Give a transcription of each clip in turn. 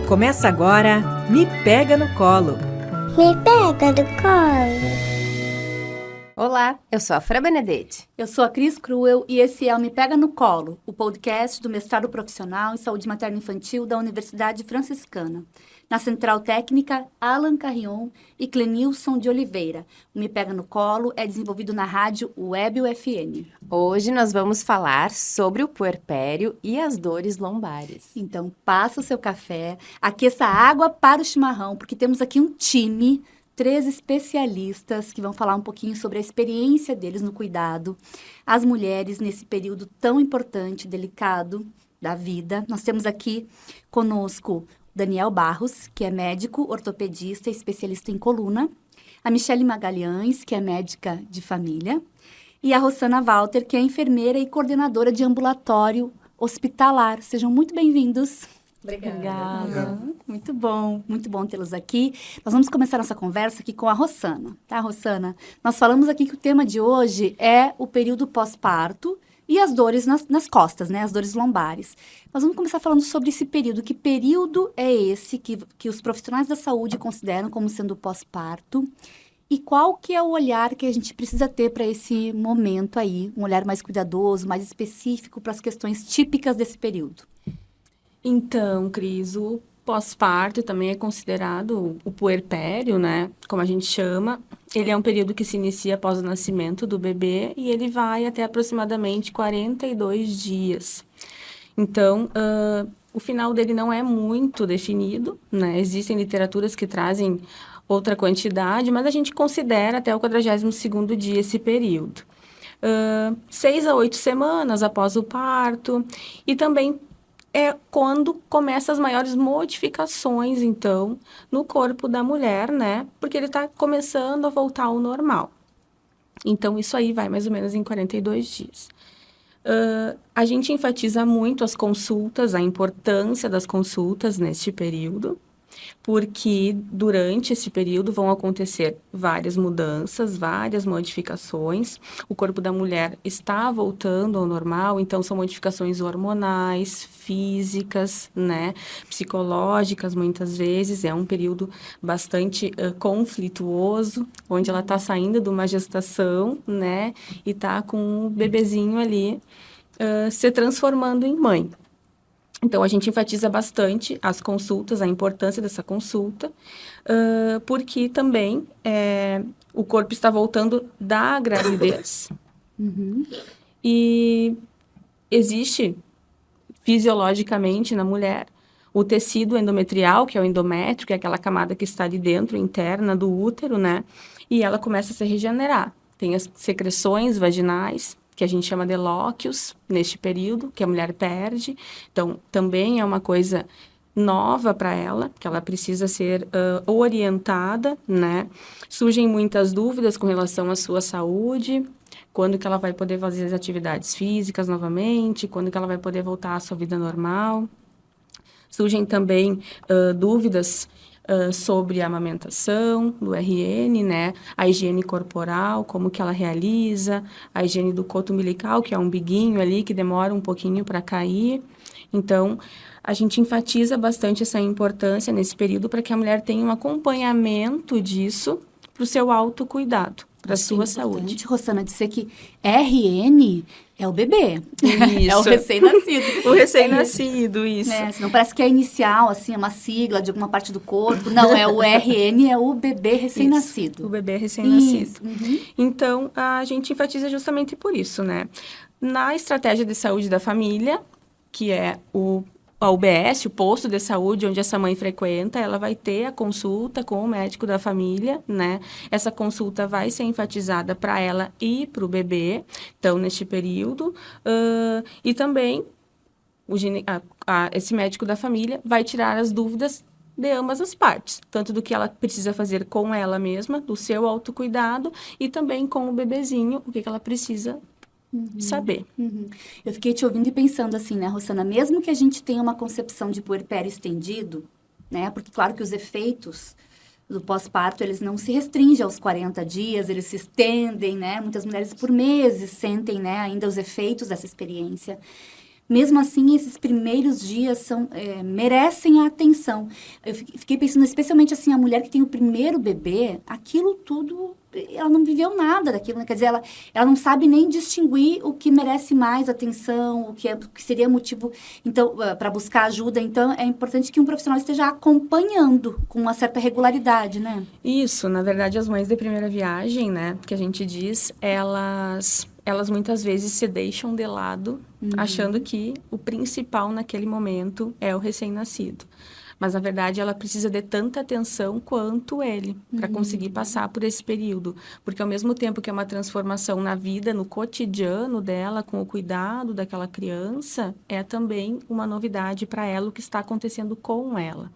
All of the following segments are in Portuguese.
Começa agora, Me Pega no Colo. Me pega no colo. Olá, eu sou a Fra Benedetti. Eu sou a Cris Cruel e esse é o Me Pega no Colo, o podcast do Mestrado Profissional em Saúde Materno-Infantil da Universidade Franciscana. Na Central Técnica, Alan Carrion e Clenilson de Oliveira. O Me Pega no Colo é desenvolvido na rádio Web UFN. Hoje nós vamos falar sobre o puerpério e as dores lombares. Então, passa o seu café, aqueça a água para o chimarrão, porque temos aqui um time, 3 especialistas que vão falar um pouquinho sobre a experiência deles no cuidado às mulheres nesse período tão importante, delicado da vida. Nós temos aqui conosco Daniel Barros, que é médico, ortopedista e especialista em coluna, a Michele Magalhães, que é médica de família, e a Rosana Walter, que é enfermeira e coordenadora de ambulatório hospitalar. Sejam muito bem-vindos. Obrigada. Muito bom tê-los aqui. Nós vamos começar nossa conversa aqui com a Rosana, tá, Rosana? Nós falamos aqui que o tema de hoje é o período pós-parto e as dores nas costas, né, as dores lombares. Nós vamos começar falando sobre esse período. Que período é esse que os profissionais da saúde consideram como sendo pós-parto? E qual que é o olhar que a gente precisa ter para esse momento aí? Um olhar mais cuidadoso, mais específico para as questões típicas desse período. Então, Cris, o pós-parto também é considerado o puerpério, né? Como a gente chama. Ele é um período que se inicia após o nascimento do bebê e ele vai até aproximadamente 42 dias. Então, o final dele não é muito definido, né? Existem literaturas que trazem outra quantidade, mas a gente considera até o 42º dia esse período. 6 a 8 semanas após o parto e também é quando começam as maiores modificações, então, no corpo da mulher, né? Porque ele está começando a voltar ao normal. Então, isso aí vai mais ou menos em 42 dias. A gente enfatiza muito as consultas, a importância das consultas neste período, porque durante esse período vão acontecer várias mudanças, várias modificações. O corpo da mulher está voltando ao normal, então são modificações hormonais, físicas, né, psicológicas muitas vezes. É um período bastante conflituoso, onde ela está saindo de uma gestação, né, e está com um bebezinho ali se transformando em mãe. Então, a gente enfatiza bastante as consultas, a importância dessa consulta, porque também o corpo está voltando da gravidez. E existe, fisiologicamente, na mulher, o tecido endometrial, que é o endométrio, que é aquela camada que está ali dentro, interna do útero, né? E ela começa a se regenerar. Tem as secreções vaginais, que a gente chama de lóquios, neste período, que a mulher perde. Então, também é uma coisa nova para ela, que ela precisa ser orientada, né? Surgem muitas dúvidas com relação à sua saúde, quando que ela vai poder fazer as atividades físicas novamente, quando que ela vai poder voltar à sua vida normal. Surgem também dúvidas sobre a amamentação, do RN, né? A higiene corporal, como que ela realiza, a higiene do coto umbilical, que é um biguinho ali que demora um pouquinho para cair. Então, a gente enfatiza bastante essa importância nesse período para que a mulher tenha um acompanhamento disso para o seu autocuidado, para a sua saúde. Rosana, dizer que RN é o bebê. Isso. É o recém-nascido. O recém-nascido, isso. Não parece que é inicial, assim, é uma sigla de alguma parte do corpo. Não, é o RN, é o bebê recém-nascido. Isso, o bebê recém-nascido. Então, a gente enfatiza justamente por isso, né? Na estratégia de saúde da família, que é a UBS, o posto de saúde onde essa mãe frequenta, ela vai ter a consulta com o médico da família, né? Essa consulta vai ser enfatizada para ela e para o bebê, então, neste período. E também, esse médico da família vai tirar as dúvidas de ambas as partes, tanto do que ela precisa fazer com ela mesma, do seu autocuidado, e também com o bebezinho, o que ela precisa saber. Eu fiquei te ouvindo e pensando assim, né, Rosana, mesmo que a gente tenha uma concepção de puerpério estendido, né, porque claro que os efeitos do pós-parto, eles não se restringem aos 40 dias, eles se estendem, né, muitas mulheres por meses sentem, né, ainda os efeitos dessa experiência. Mesmo assim, esses primeiros dias merecem a atenção. Eu fiquei pensando, especialmente assim, a mulher que tem o primeiro bebê, aquilo tudo, ela não viveu nada daquilo, né? Quer dizer, ela não sabe nem distinguir o que merece mais atenção, o que seria motivo, então, para buscar ajuda. Então, é importante que um profissional esteja acompanhando com uma certa regularidade, né? Isso, na verdade, as mães de primeira viagem, né, que a gente diz, elas muitas vezes se deixam de lado, achando que o principal naquele momento é o recém-nascido. Mas, na verdade, ela precisa de tanta atenção quanto ele, para conseguir passar por esse período. Porque, ao mesmo tempo que é uma transformação na vida, no cotidiano dela, com o cuidado daquela criança, é também uma novidade para ela o que está acontecendo com ela,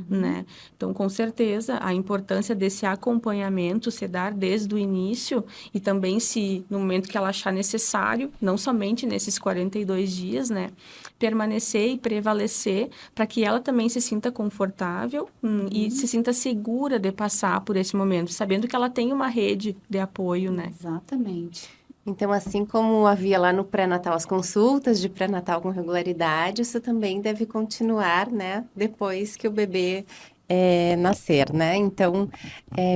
né? Então, com certeza, a importância desse acompanhamento se dar desde o início e também se, no momento que ela achar necessário, não somente nesses 42 dias, né? Permanecer e prevalecer para que ela também se sinta confortável e se sinta segura de passar por esse momento, sabendo que ela tem uma rede de apoio, né? Exatamente. Então, assim como havia lá no pré-natal as consultas de pré-natal com regularidade, isso também deve continuar, né? Depois que o bebê nascer, né? Então,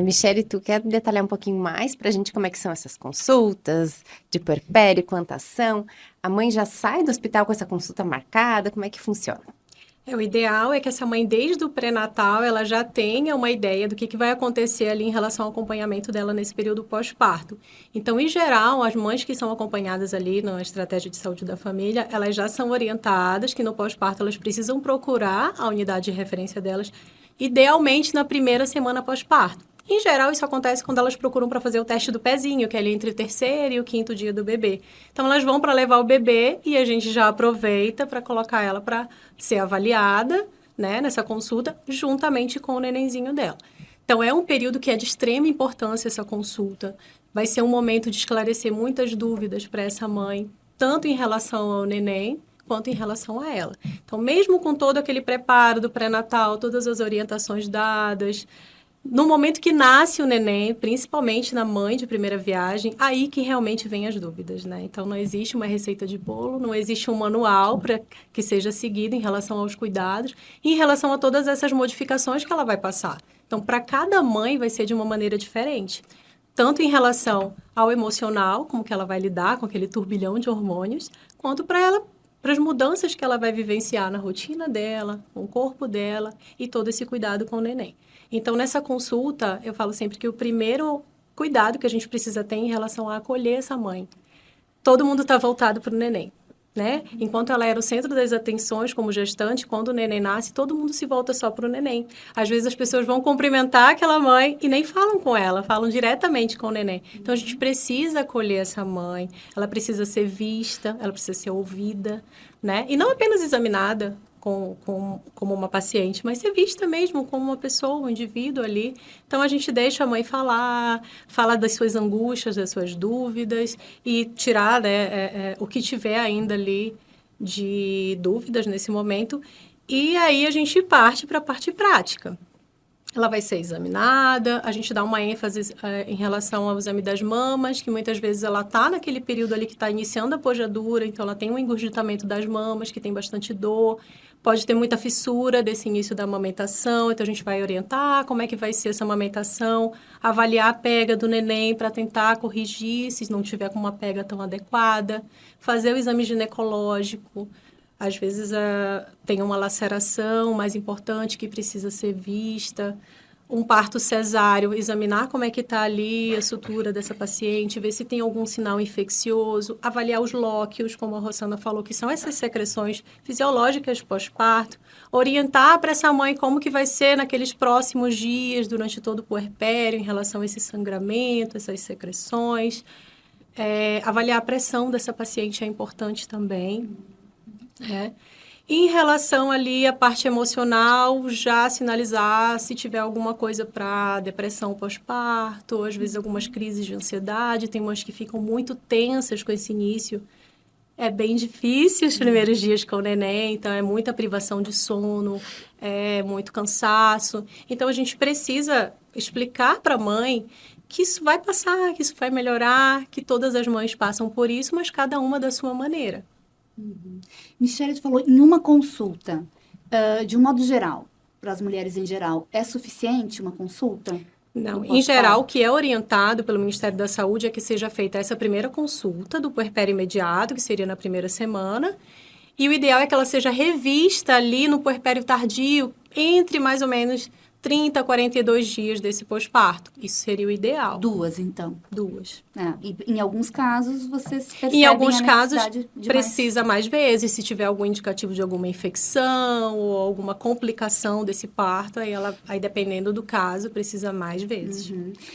Michele, tu quer detalhar um pouquinho mais para a gente como é que são essas consultas de puerpério, quantas são? A mãe já sai do hospital com essa consulta marcada? Como é que funciona? O ideal é que essa mãe, desde o pré-natal, ela já tenha uma ideia do que vai acontecer ali em relação ao acompanhamento dela nesse período pós-parto. Então, em geral, as mães que são acompanhadas ali na estratégia de saúde da família, elas já são orientadas que no pós-parto elas precisam procurar a unidade de referência delas, idealmente na primeira semana pós-parto. Em geral, isso acontece quando elas procuram para fazer o teste do pezinho, que é ali entre o terceiro e o quinto dia do bebê. Então, elas vão para levar o bebê e a gente já aproveita para colocar ela para ser avaliada, né, nessa consulta, juntamente com o nenenzinho dela. Então, é um período que é de extrema importância essa consulta. Vai ser um momento de esclarecer muitas dúvidas para essa mãe, tanto em relação ao neném, quanto em relação a ela. Então, mesmo com todo aquele preparo do pré-natal, todas as orientações dadas, no momento que nasce o neném, principalmente na mãe de primeira viagem, aí que realmente vem as dúvidas, né? Então, não existe uma receita de bolo, não existe um manual para que seja seguido em relação aos cuidados e em relação a todas essas modificações que ela vai passar. Então, para cada mãe vai ser de uma maneira diferente. Tanto em relação ao emocional, como que ela vai lidar com aquele turbilhão de hormônios, quanto para as mudanças que ela vai vivenciar na rotina dela, com o corpo dela e todo esse cuidado com o neném. Então, nessa consulta, eu falo sempre que o primeiro cuidado que a gente precisa ter em relação a acolher essa mãe. Todo mundo está voltado para o neném, né? Enquanto ela era o centro das atenções como gestante, quando o neném nasce, todo mundo se volta só para o neném. Às vezes as pessoas vão cumprimentar aquela mãe e nem falam com ela, falam diretamente com o neném. Então, a gente precisa acolher essa mãe, ela precisa ser vista, ela precisa ser ouvida, né? E não apenas examinada como uma paciente, mas ser vista mesmo como uma pessoa, um indivíduo ali. Então, a gente deixa a mãe falar das suas angústias, das suas dúvidas e tirar, né, o que tiver ainda ali de dúvidas nesse momento. E aí, a gente parte para a parte prática. Ela vai ser examinada, a gente dá uma ênfase em relação ao exame das mamas, que muitas vezes ela está naquele período ali que está iniciando a pojadura, então ela tem um engurgitamento das mamas, que tem bastante dor, pode ter muita fissura desse início da amamentação, então a gente vai orientar como é que vai ser essa amamentação, avaliar a pega do neném para tentar corrigir se não tiver com uma pega tão adequada, fazer o exame ginecológico. Às vezes tem uma laceração mais importante que precisa ser vista, um parto cesáreo, examinar como é que está ali a sutura dessa paciente, ver se tem algum sinal infeccioso, avaliar os lóquios, como a Rosana falou, que são essas secreções fisiológicas pós-parto, orientar para essa mãe como que vai ser naqueles próximos dias, durante todo o puerpério, em relação a esse sangramento, essas secreções. Avaliar a pressão dessa paciente é importante também. Em relação ali à parte emocional, já sinalizar se tiver alguma coisa para depressão pós-parto, às vezes algumas crises de ansiedade, tem umas que ficam muito tensas com esse início. É bem difícil os primeiros dias com o neném, então é muita privação de sono, é muito cansaço. Então a gente precisa explicar para a mãe que isso vai passar, que isso vai melhorar, que todas as mães passam por isso, mas cada uma da sua maneira. Michele, tu falou em uma consulta, de um modo geral, para as mulheres em geral, é suficiente uma consulta? Não, Do em geral, pós-parto? o que é orientado pelo Ministério da Saúde é que seja feita essa primeira consulta do puerpério imediato, que seria na primeira semana, e o ideal é que ela seja revista ali no puerpério tardio, entre mais ou menos 30 a 42 dias desse pós-parto. Isso seria o ideal. 2, então. 2. E em alguns casos, vocês percebem Em alguns a casos, necessidade de precisa mais vezes, se tiver algum indicativo de alguma infecção ou alguma complicação desse parto, aí dependendo do caso, precisa mais vezes.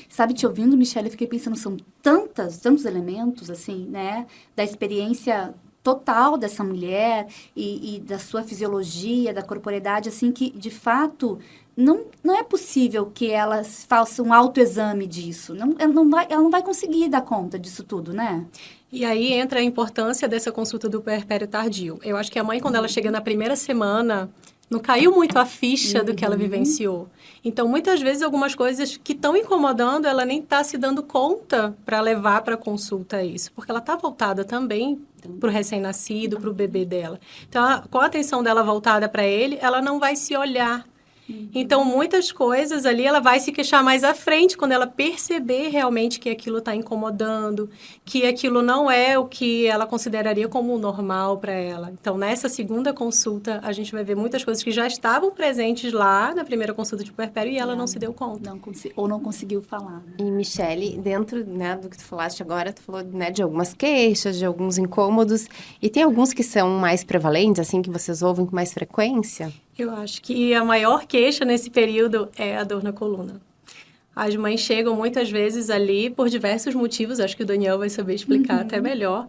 Sabe, te ouvindo, Michele, eu fiquei pensando, são tantos elementos, assim, né? Da experiência total dessa mulher e da sua fisiologia, da corporeidade, assim, que, de fato, não é possível que ela faça um autoexame disso. Ela não vai conseguir dar conta disso tudo, né? E aí entra a importância dessa consulta do puerpério tardio. Eu acho que a mãe, quando ela chega na primeira semana, não caiu muito a ficha do que ela vivenciou. Então, muitas vezes, algumas coisas que estão incomodando, ela nem está se dando conta para levar para a consulta isso. Porque ela está voltada também para o recém-nascido, para o bebê dela. Então, com a atenção dela voltada para ele, ela não vai se olhar. Então, muitas coisas ali, ela vai se queixar mais à frente, quando ela perceber realmente que aquilo está incomodando, que aquilo não é o que ela consideraria como normal para ela. Então, nessa segunda consulta, a gente vai ver muitas coisas que já estavam presentes lá na primeira consulta de puerpério e ela não se deu conta. Ou não conseguiu falar. Né? E, Michele, dentro, né, do que tu falaste agora, tu falou, né, de algumas queixas, de alguns incômodos. E tem alguns que são mais prevalentes, assim, que vocês ouvem com mais frequência? Eu acho que a maior queixa nesse período é a dor na coluna. As mães chegam muitas vezes ali por diversos motivos, acho que o Daniel vai saber explicar até melhor,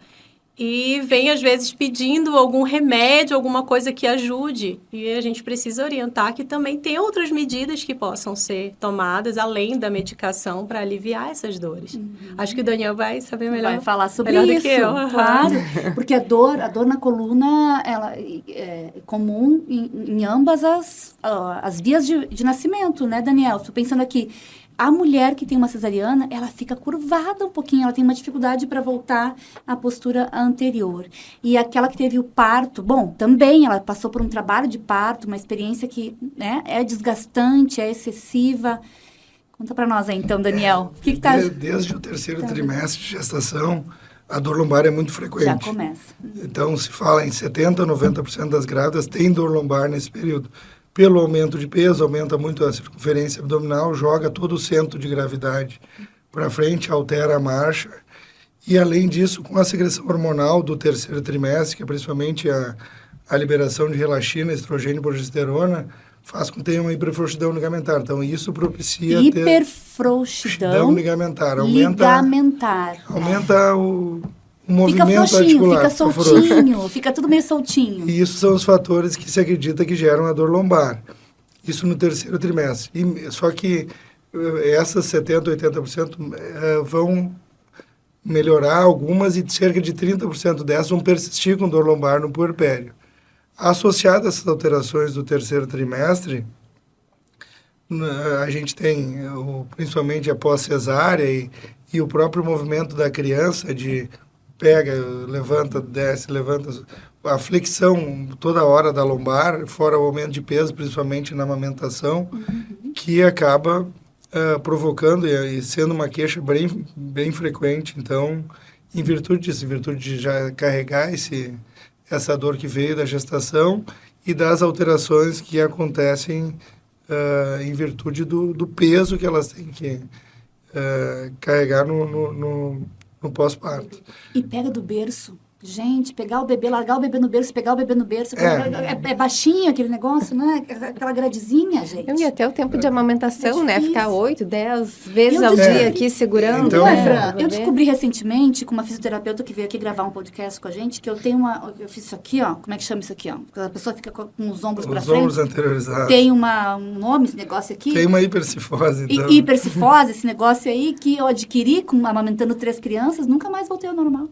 e vem às vezes pedindo algum remédio, alguma coisa que ajude. E a gente precisa orientar que também tem outras medidas que possam ser tomadas, além da medicação, para aliviar essas dores. Acho que o Daniel vai saber melhor. Vai falar sobre melhor isso, do que eu. claro. Porque a dor na coluna, ela é comum em ambas as vias de nascimento, né, Daniel? Estou pensando aqui, a mulher que tem uma cesariana, ela fica curvada um pouquinho, ela tem uma dificuldade para voltar à postura anterior. E aquela que teve o parto, bom, também ela passou por um trabalho de parto, uma experiência que, né, é desgastante, é excessiva. Conta para nós aí, então, Daniel. O que tá... Desde o terceiro trimestre de gestação, a dor lombar é muito frequente. Já começa. Então, se fala em 70% a 90% das grávidas têm dor lombar nesse período. Pelo aumento de peso, aumenta muito a circunferência abdominal, joga todo o centro de gravidade para frente, altera a marcha. E, além disso, com a secreção hormonal do terceiro trimestre, que é principalmente a liberação de relaxina, estrogênio e progesterona, faz com que tenha uma hiperfrouxidão ligamentar. Então, isso propicia hiperfrouxidão ligamentar. Ligamentar. O fica movimento frouxinho, articular. fica soltinho, fica tudo meio soltinho. E isso são os fatores que se acredita que geram a dor lombar. Isso no terceiro trimestre. Só que essas 70%, 80% vão melhorar algumas e cerca de 30% dessas vão persistir com dor lombar no puerpério. Associado a essas alterações do terceiro trimestre, a gente tem principalmente após cesárea e o próprio movimento da criança de pega, levanta, desce, levanta, a flexão toda hora da lombar, fora o aumento de peso, principalmente na amamentação, que acaba provocando e sendo uma queixa bem frequente. Então, em virtude disso, em virtude de já carregar essa dor que veio da gestação e das alterações que acontecem em virtude do peso que elas têm que carregar no pós-parto. E pega do berço. Gente, pegar o bebê, largar o bebê no berço, pegar o bebê no berço. É baixinho aquele negócio, né? Aquela gradezinha, gente. E até o tempo de amamentação, né? Ficar 8, 10 vezes Eu ao descobri- dia aqui segurando. Então, né, Fran, o bebê. eu descobri recentemente com uma fisioterapeuta que veio aqui gravar um podcast com a gente, que eu fiz isso aqui, ó. Como é que chama isso aqui, ó? A pessoa fica com os ombros para Os frente. ombros anteriorizados. Tem um nome, esse negócio aqui. Tem uma hipercifose, então. E hipercifose, esse negócio aí que eu adquiri amamentando 3 crianças, nunca mais voltei ao normal.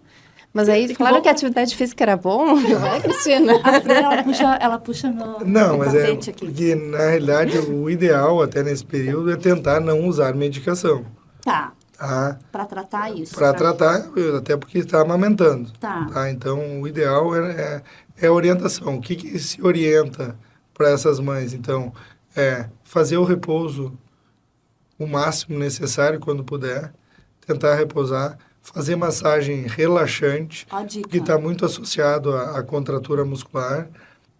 Mas aí, falaram que a atividade física era bom, não é, Cristina? A Fran, ela puxa meu Não, mas é tapete aqui. porque, na realidade, o ideal até nesse período é tentar não usar medicação. Tá. Para tratar isso. Para tratar, até porque está amamentando. Tá. Então, o ideal é a orientação. O que se orienta para essas mães? Então, fazer o repouso o máximo necessário quando puder, tentar repousar, fazer massagem relaxante, Ó a dica. que está muito associado à contratura muscular,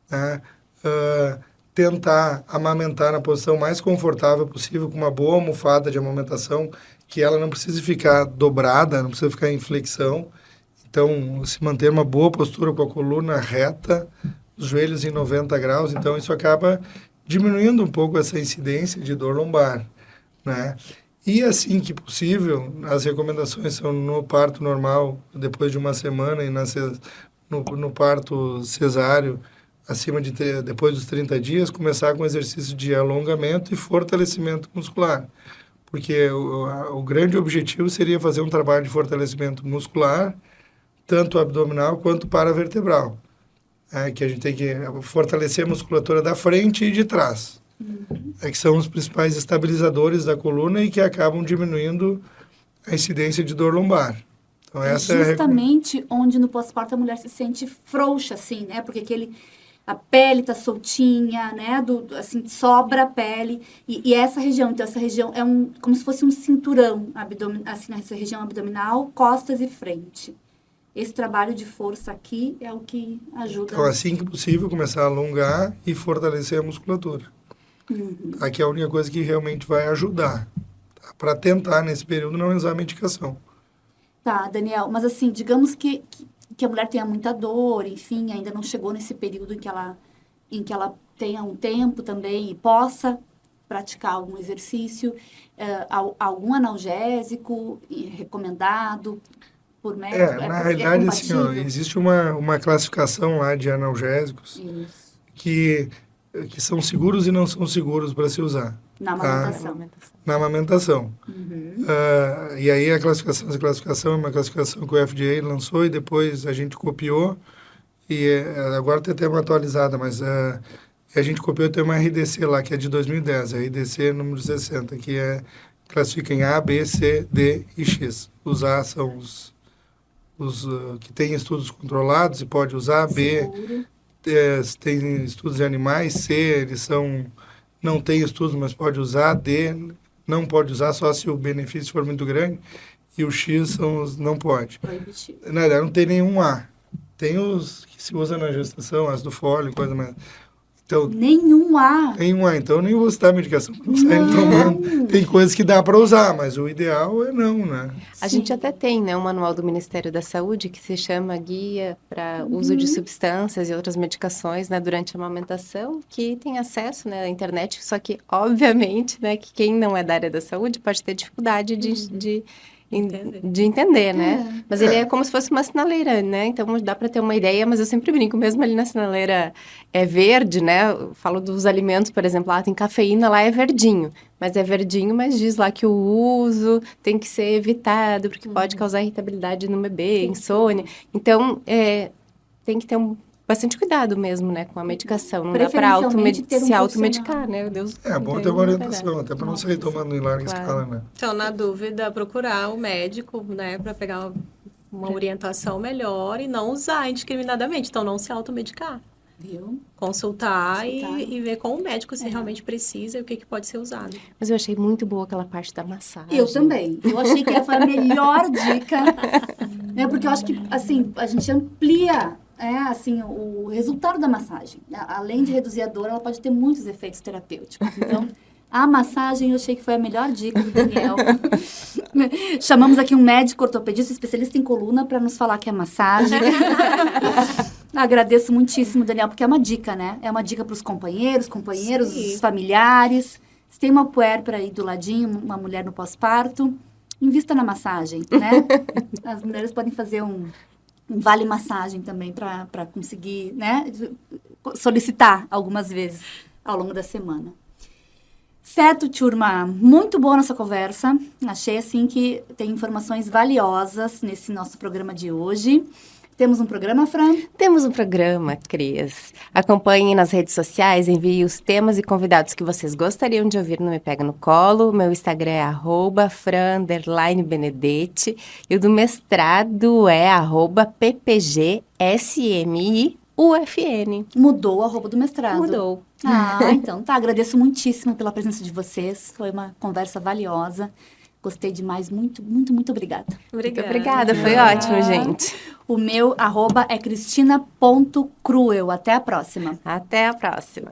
né? Tentar amamentar na posição mais confortável possível, com uma boa almofada de amamentação, que ela não precise ficar dobrada, não precisa ficar em flexão. Então, se manter uma boa postura com a coluna reta, os joelhos em 90 graus, então isso acaba diminuindo um pouco essa incidência de dor lombar, né? E assim que possível, as recomendações são no parto normal, depois de uma semana, e no parto cesáreo, depois dos 30 dias, começar com exercício de alongamento e fortalecimento muscular. Porque o grande objetivo seria fazer um trabalho de fortalecimento muscular, tanto abdominal quanto paravertebral. Que a gente tem que fortalecer a musculatura da frente e de trás. Que são os principais estabilizadores da coluna e que acabam diminuindo a incidência de dor lombar. Então, essa justamente onde no pós-parto a mulher se sente frouxa, assim, né? Porque a pele tá soltinha, né? Assim, sobra a pele. E essa região, então, essa região é como se fosse um cinturão, assim, nessa região abdominal, costas e frente. Esse trabalho de força aqui é o que ajuda. Então, assim que possível, começar a alongar e fortalecer a musculatura. Aqui é a única coisa que realmente vai ajudar. Para tentar, nesse período, não usar a medicação. Tá, Daniel, mas assim, digamos que a mulher tenha muita dor, enfim, ainda não chegou nesse período em que ela tenha um tempo também e possa praticar algum exercício, algum analgésico recomendado por médico? Na realidade, assim, existe uma classificação lá de analgésicos que são seguros e não são seguros para se usar. Na amamentação. Na amamentação. E aí essa classificação é uma classificação que o FDA lançou e depois a gente copiou, e agora tem até uma atualizada, mas a gente copiou, tem uma RDC lá, que é de 2010, a RDC número 60, que classifica em A, B, C, D e X. Os A são os que têm estudos controlados e pode usar, B... tem estudos em animais, C, não tem estudos, mas pode usar, D, não pode usar só se o benefício for muito grande, e o X são os não pode. Na verdade, não tem nenhum A. Tem os que se usa na gestação, ácido fólico, coisa mais... Então, nenhum A. Então eu nem vou citar a medicação para não sair tomando. Tem coisas que dá para usar, mas o ideal é não, né? A gente até tem, né, um manual do Ministério da Saúde que se chama Guia para Uso de Substâncias e Outras Medicações, né, durante a amamentação, que tem acesso, né, à internet, só que, obviamente, né, que quem não é da área da saúde pode ter dificuldade de entender, né? Mas ele é como se fosse uma sinaleira, né? Então dá para ter uma ideia, mas eu sempre brinco, mesmo ali na sinaleira verde, né? Eu falo dos alimentos, por exemplo, tem cafeína, lá é verdinho. Mas é verdinho, mas diz lá que o uso tem que ser evitado, porque pode causar irritabilidade no bebê, insônia. Então, tem que ter bastante cuidado mesmo, né, com a medicação. Não dá para se automedicar, né? Deus, é bom ter uma orientação, até para não sair tomando em larga escala, né? Então, na dúvida, procurar o médico, né, para pegar uma orientação melhor e não usar indiscriminadamente. Então, não se automedicar. Viu? Consultar. E ver com o médico se realmente precisa e o que pode ser usado. Mas eu achei muito boa aquela parte da massagem. Eu também. Eu achei que foi a melhor dica. Porque eu acho que, assim, a gente amplia... assim, o resultado da massagem. Além de reduzir a dor, ela pode ter muitos efeitos terapêuticos. Então, a massagem eu achei que foi a melhor dica do Daniel. Chamamos aqui um médico ortopedista, especialista em coluna, para nos falar que é massagem. Agradeço muitíssimo, Daniel, porque é uma dica, né? É uma dica para os companheiros, os familiares. Se tem uma puérpera aí do ladinho, uma mulher no pós-parto, invista na massagem, né? As mulheres podem fazer um vale massagem também para conseguir, né, solicitar algumas vezes ao longo da semana. Certo, turma? Muito boa nossa conversa. Achei, assim, que tem informações valiosas nesse nosso programa de hoje. Temos um programa, Fran? Temos um programa, Cris. Acompanhem nas redes sociais, envie os temas e convidados que vocês gostariam de ouvir no Me Pega no Colo. Meu Instagram é @fran_benedetti e o do mestrado é @ppgsmiufn. Mudou o arroba do mestrado. Mudou. Então tá. Agradeço muitíssimo pela presença de vocês. Foi uma conversa valiosa. Gostei demais. Muito, muito, muito obrigada. Muito obrigada, foi ótimo, gente. O meu arroba é cristina.cruel. Até a próxima. Até a próxima.